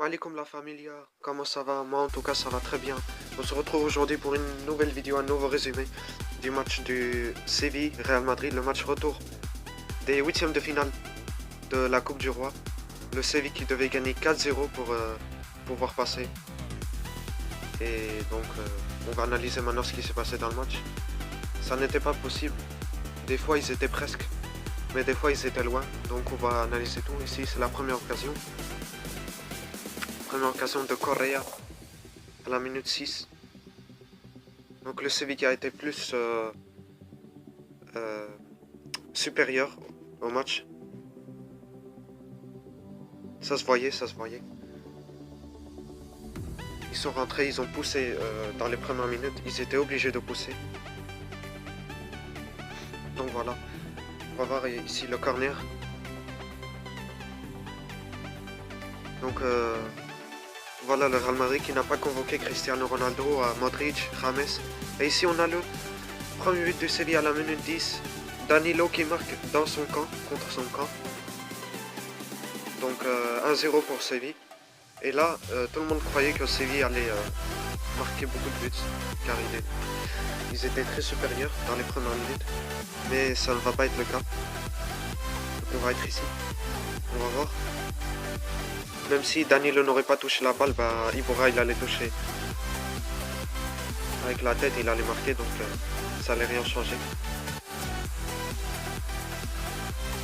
Alaikum la familia, comment ça va? Moi en tout cas ça va très bien. On se retrouve aujourd'hui pour une nouvelle vidéo, un nouveau résumé du match du Séville Real Madrid, le match retour des huitièmes de finale de la Coupe du Roi. Le Séville qui devait gagner 4-0 pour pouvoir passer. Et donc on va analyser maintenant ce qui s'est passé dans le match. Ça n'était pas possible. Des fois ils étaient presque, mais des fois ils étaient loin. Donc on va analyser tout. Ici c'est la première occasion. Première occasion de Correa à la minute 6. Donc le Séville qui a été plus euh, supérieur au match. Ça se voyait, ça se voyait. Ils sont rentrés, ils ont poussé dans les premières minutes. Ils étaient obligés de pousser. Donc voilà. On va voir ici le corner. Donc voilà le Real Madrid qui n'a pas convoqué Cristiano Ronaldo, à Modric, James. Et ici on a le premier but du Séville à la minute 10. Danilo qui marque dans son camp, contre son camp. Donc 1-0 pour Séville. Et là, tout le monde croyait que Séville allait marquer beaucoup de buts, car ils étaient très supérieurs dans les premières minutes. Mais ça ne va pas être le cas. Donc on va être ici. On va voir. Même si Danilo n'aurait pas touché la balle, bah, Ibora il allait toucher. Avec la tête, il allait marquer, donc ça allait rien changer.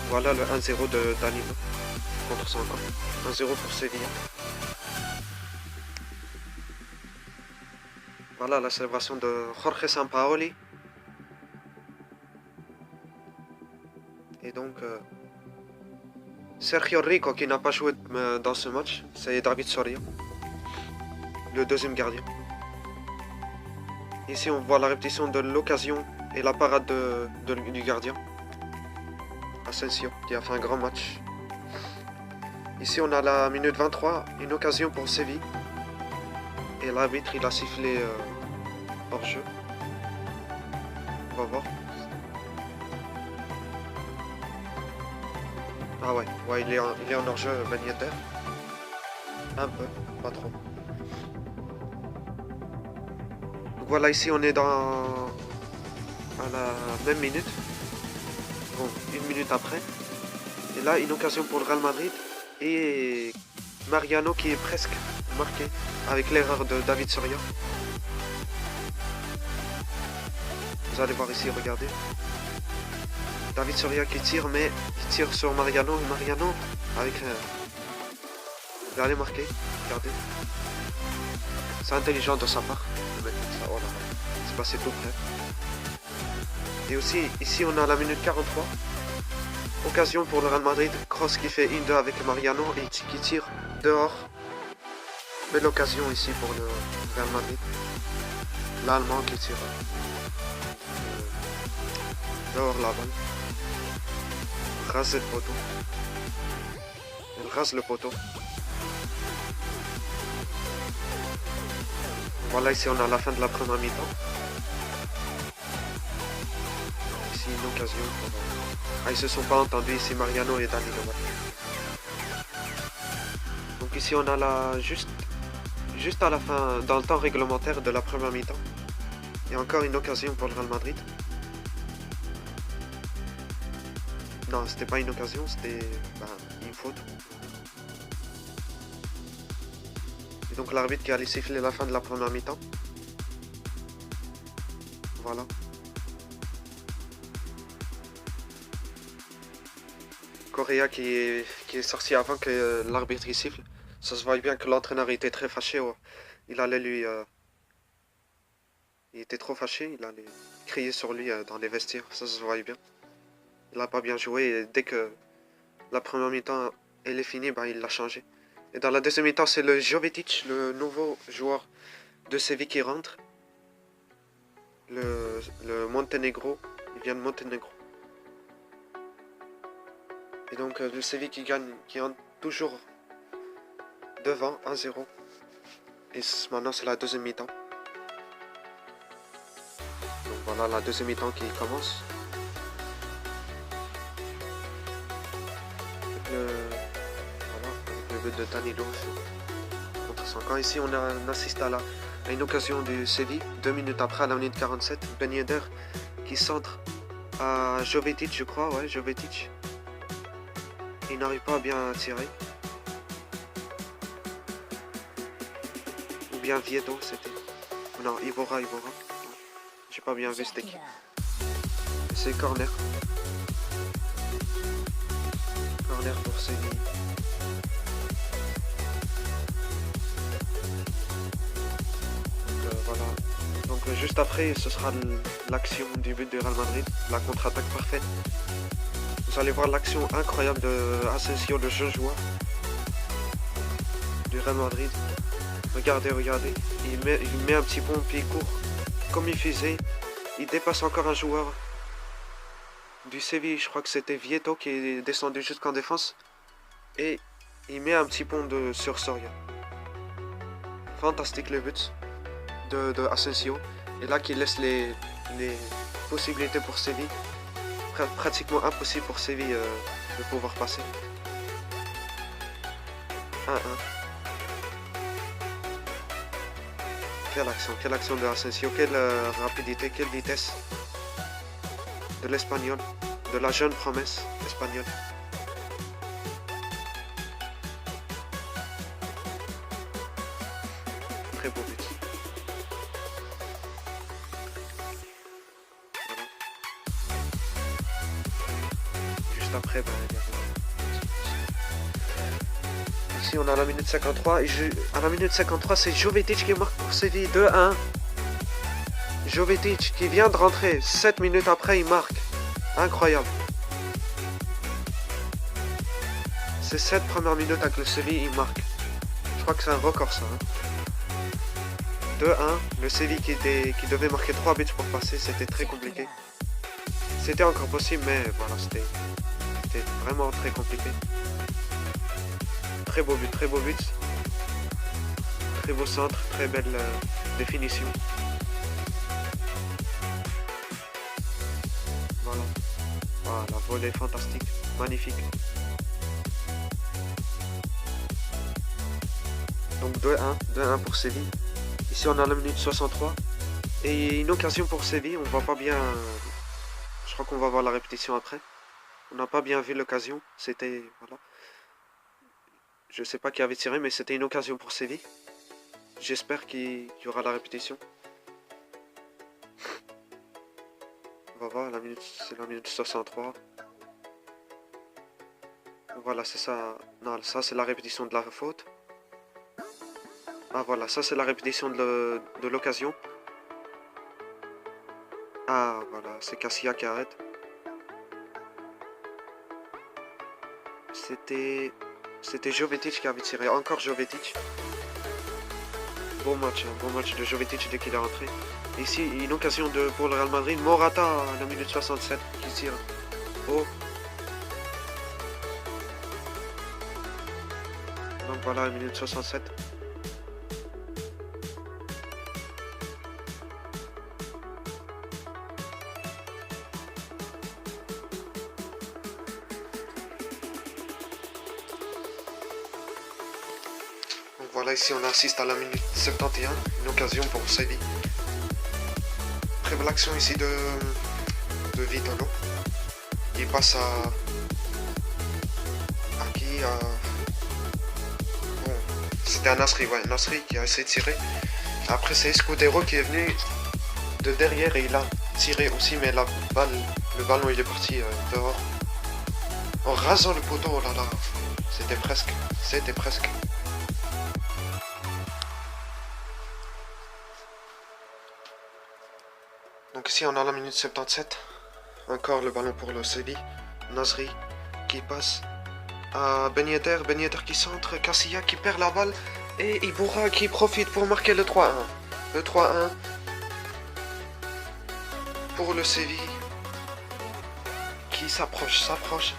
Voilà le 1-0 de Danilo contre son camp. 1-0 pour Séville. Voilà la célébration de Jorge Sampaoli. Et donc, Sergio Rico qui n'a pas joué dans ce match, c'est David Soria, le deuxième gardien. Ici on voit la répétition de l'occasion et la parade du gardien. Asensio qui a fait un grand match. Ici on a la minute 23, une occasion pour Séville. Et l'arbitre il a sifflé hors jeu. On va voir. Ah ouais, il est en hors-jeu, Ben Yedder. Un peu, pas trop. Donc voilà, ici on est à la même minute. Bon, une minute après. Et là, une occasion pour le Real Madrid. Et Mariano qui est presque marqué avec l'erreur de David Soria. Vous allez voir ici, regardez. David Soria qui tire, mais il tire sur Mariano. Et Mariano, avec... il allait marquer, regardez. C'est intelligent de sa part. De mettre ça, voilà. C'est passé tout près. Et aussi, ici, on a la minute 43. Occasion pour le Real Madrid. Kroos qui fait 1-2 avec Mariano et qui tire dehors. Belle occasion ici pour le Real Madrid. L'Allemand qui tire dehors la balle. Raser le poteau. Il rase le poteau. Voilà, ici on a la fin de la première mi-temps. Ici une occasion pour... Ah, ils se sont pas entendus ici, Mariano et Danilo. Donc ici on a juste à la fin, dans le temps réglementaire de la première mi-temps. Et encore une occasion pour le Real Madrid. Non, c'était pas une occasion, c'était une faute. Et donc l'arbitre qui allait siffler la fin de la première mi-temps. Voilà. Correa qui est sorti avant que l'arbitre y siffle. Ça se voit bien que l'entraîneur était très fâché. Ouais. Il allait lui... il était trop fâché, il allait crier sur lui dans les vestiaires. Ça se voit bien. Il n'a pas bien joué et dès que la première mi-temps elle est finie, il l'a changé. Et dans la deuxième mi-temps, c'est le Jovetic, le nouveau joueur de Séville qui rentre. Le Monténégro, il vient de Monténégro. Et donc le Séville qui gagne, qui entre toujours devant 1-0. Et maintenant c'est la deuxième mi-temps. Donc voilà la deuxième mi-temps qui commence. Avec le but de Danilo aussi. intéressant. Quand ici on assiste à une occasion du Séville, 2 minutes après, à la minute 47, Ben Yedder qui centre à Jovetic, je crois, ouais, Jovetic. Il n'arrive pas à bien tirer. Ou bien Vieto, c'était. Non, Iborra. J'ai pas bien vu cette équipe. C'est corner. Corner pour Séville. Voilà. Donc juste après, ce sera l'action du but de Real Madrid, la contre-attaque parfaite. Vous allez voir l'action incroyable de Asensio, le jeune joueur du Real Madrid. Regardez. Il met un petit pont, puis il court comme il faisait. Il dépasse encore un joueur du Séville, je crois que c'était Vieto qui est descendu jusqu'en défense. Et il met un petit pont sur Soria. Fantastique le but de Asensio. Et là qui laisse les possibilités pour Séville. Pratiquement impossible pour Séville de pouvoir passer. 1-1. Quelle action de Asensio, quelle rapidité, quelle vitesse de l'Espagnol, de la jeune promesse espagnole. Très beau but. Voilà. Juste après, ici on a la minute 53 et à la minute 53 c'est Jovetic qui marque pour Séville 2-1. Jovetic qui vient de rentrer 7 minutes après, il marque. Incroyable. Ces 7 premières minutes avec le Séville, il marque. Je crois que c'est un record ça. 2-1, le Séville qui devait marquer 3 buts pour passer, c'était très compliqué. C'était encore possible, mais voilà, c'était vraiment très compliqué. Très beau but. Très beau centre, très belle définition. Voilà, volée fantastique, magnifique. Donc 2-1 pour Séville. Ici on a la minute 63. Et une occasion pour Séville, on voit pas bien. Je crois qu'on va voir la répétition après. On n'a pas bien vu l'occasion. C'était. Voilà. Je sais pas qui avait tiré, mais c'était une occasion pour Séville. J'espère qu'il y aura la répétition. On va voir, c'est la minute 63. Voilà, c'est ça. Non, ça c'est la répétition de la faute. Ah voilà, ça c'est la répétition de l'occasion. Ah voilà, c'est Casilla qui arrête. C'était Jovetic qui avait tiré. Encore Jovetic. Bon match de Jovetic dès qu'il est rentré. Ici, une occasion pour le Real Madrid. Morata à la minute 67 qui tire. Oh. Donc voilà, la minute 67. Donc voilà, ici on assiste à la minute 71. Une occasion pour Séville. Très belle action ici de Vitolo. Il passe à qui bon, c'était à Nasri, ouais, Nasri qui a essayé de tirer. Après c'est Escudero qui est venu de derrière et il a tiré aussi, mais le ballon il est parti dehors. En rasant le poteau, oh là là, c'était presque. Donc ici on a la minute 77. Encore le ballon pour le Séville. Nasri qui passe à Ben Yedder qui centre. Casilla qui perd la balle. Et Iborra qui profite pour marquer le 3-1. Le 3-1 pour le Séville qui s'approche.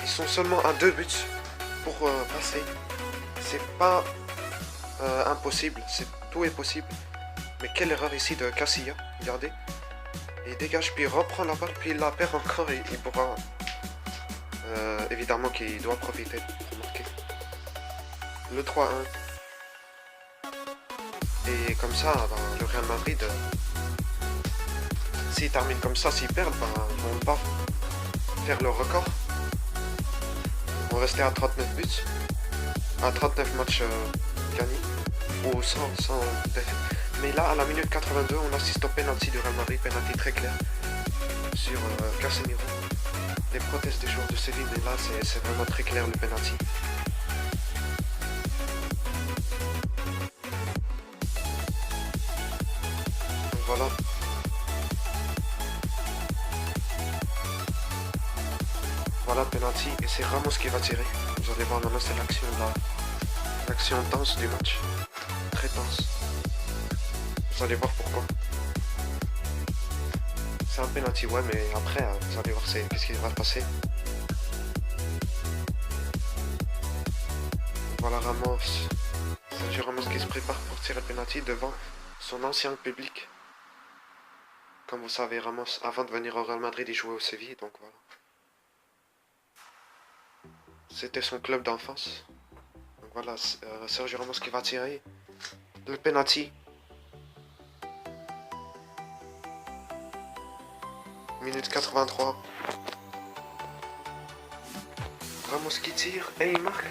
Ils sont seulement à 2 buts pour passer. C'est pas impossible, tout est possible. Mais quelle erreur ici de Casilla, regardez. Il dégage, puis il reprend la balle, puis il la perd encore et il pourra... évidemment qu'il doit profiter pour marquer. Le 3-1. Et comme ça, bah, le Real Madrid, s'ils terminent comme ça, s'ils perdent, bah, ils vont pas faire leur record. Ils vont rester à 39 buts, à 39 matchs gagnés, ou sans défaite. Mais là, à la minute 82, on assiste au penalty du Real Madrid, penalty très clair sur Casemiro. Les protestes des joueurs de Séville, mais là, c'est vraiment très clair le penalty. Donc voilà. Voilà, penalty, et c'est Ramos qui va tirer. Vous allez voir maintenant, c'est l'action tense du match. Très tense. Vous allez voir pourquoi. C'est un penalty, ouais, mais après, vous allez voir qu'est-ce qui va se passer. Voilà Ramos. Sergio Ramos qui se prépare pour tirer le penalty devant son ancien public. Comme vous savez, Ramos, avant de venir au Real Madrid, il jouait au Séville, donc voilà. C'était son club d'enfance. Donc voilà, Sergio Ramos qui va tirer le penalty. Minute 83. Ramos qui tire et il marque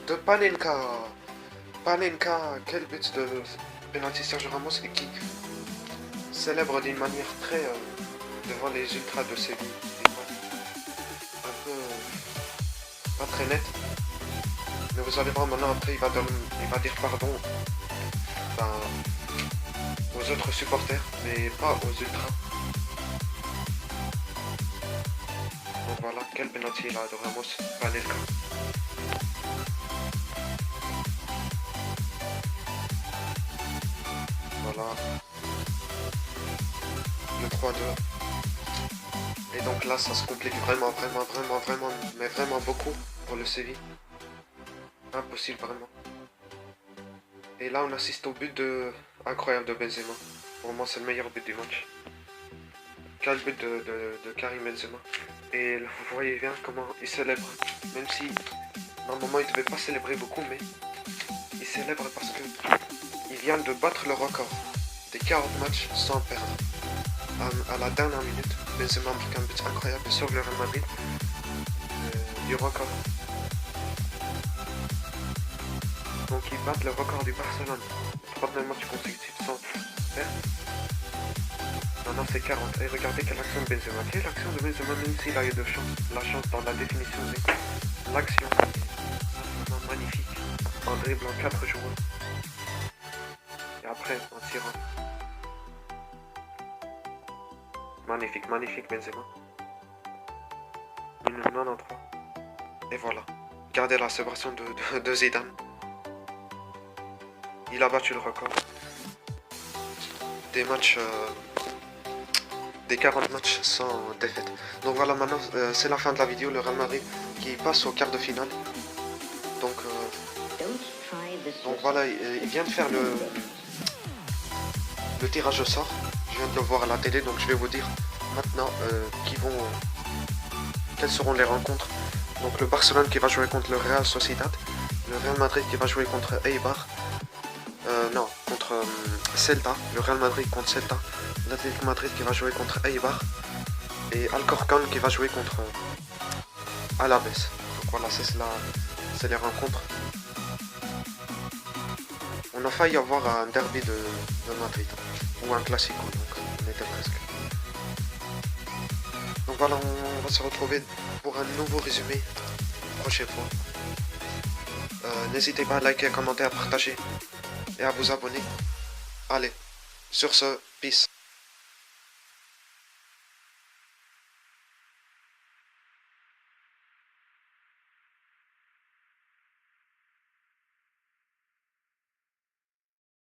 de Panenka. Panenka, quel but de penalty Sergio Ramos et qui célèbre d'une manière très devant les ultras de Séville. Un peu pas très net. Mais vous allez voir maintenant après il va dire pardon aux autres supporters, mais pas aux ultras. Donc voilà, quel penalty là de Ramos, Panenka. Voilà. Le 3-2. Et donc là, ça se complique vraiment, mais vraiment beaucoup pour le Séville. Impossible, vraiment. Et là, on assiste au but incroyable de Benzema. Pour moi, c'est le meilleur but du match. Quel but de Karim Benzema. Et là, vous voyez bien comment il célèbre. Même si, normalement, il ne devait pas célébrer beaucoup, mais il célèbre parce que il vient de battre le record des 40 matchs sans perdre. À la dernière minute, Benzema marque un but incroyable et sauve le Real Madrid du record. Donc ils battent le record du Barcelone. 39 matchs consécutifs sans perdre. Maintenant c'est 40. Et regardez quelle action de Benzema. Quelle action de Benzema, même s'il a eu la chance dans la définition de l'action. C'est magnifique. En dribblant 4 joueurs. Et après en tirant. Magnifique, magnifique Benzema. Minute 93. Et voilà. Regardez la célébration de Zidane. Il a battu le record. Des matchs... des 40 matchs sans défaite. Donc voilà, maintenant c'est la fin de la vidéo. Le Real Madrid qui passe au quart de finale. Donc voilà, il vient de faire le tirage au sort. Je viens de le voir à la télé, donc je vais vous dire maintenant quelles seront les rencontres. Donc le Barcelone qui va jouer contre le Real Sociedad, le Real Madrid qui va jouer contre Eibar, contre Celta, le Real Madrid contre Celta, l'Atlético Madrid qui va jouer contre Eibar et Alcorcón qui va jouer contre Alaves. Donc voilà, c'est les rencontres. On a failli avoir un derby de Madrid ou un classico, donc on était presque. Donc voilà, on va se retrouver pour un nouveau résumé la prochaine fois. N'hésitez pas à liker, à commenter, à partager et à vous abonner. Allez, sur ce, peace.